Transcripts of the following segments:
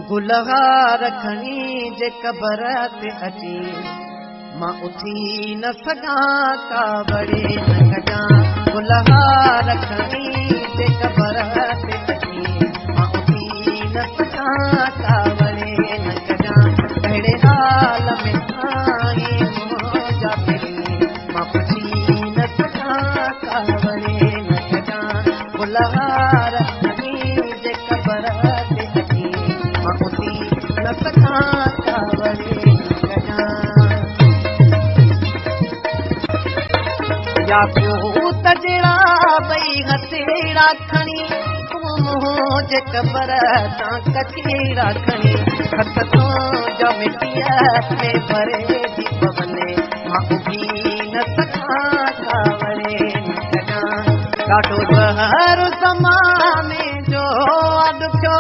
गुलहार खणी जे कबर ते अची मां उथी न सघां कावड़े न कजां गुलहार खणी जे कबर ते अची मां उथी न सघां कावड़े न कजां अहिड़े हाल में आई मुंहिंजा दिलि मां पुछी न सघां कावड़े न कजां गुलहार खणी जे कबर ते अची मां उथी न सघां कावड़े न कजां या पूत जहिड़ा ॿई हथेड़ा खणी तूं मुंहिंजे कबर तां कचेड़ा खणी हथ तुंहिंजा मिटीअ में भरे थी पवने मां उथी न सघां कावड़े न कजां ॾाढो ज़हर ज़माने जो ॾुखियो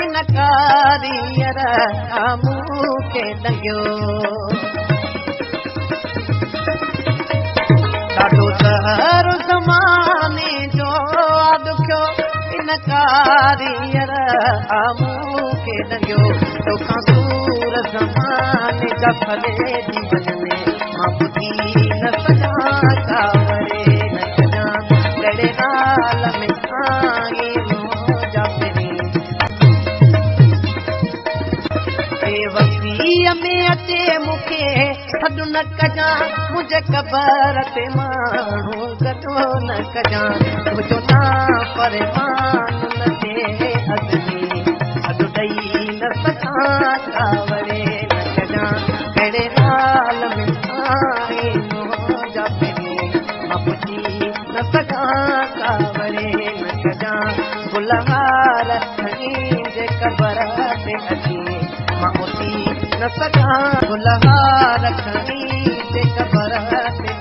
इन कारीअर मूंखे ॾंगियो ॾाढो ज़हर ज़माने जो ॾुखियो इन कारीअर मूंखे ॾंगियो तोखां सूर ज़माने जा भले थी वञनि मां ॿुधी न सघां कावड़े न कजां अहिड़े हाल में आई मुंहिंजा दिलि वसीअ में अचे मूंखे सॾु न कजां मुंहिंजे कबर ते माण्हू गॾो न कजां तुंहिंजो ना परेशान न थिए अॻिते सॾु ॾेई न सघां कावड़े न कजां अहिड़े हाल में आई मुंहिंजा दिलि मां पुछी न सघां कावड़े न कजां गुलहार खणी जे कबर ते अची मां उथी न सघां गुलहार खणी जे कबर ते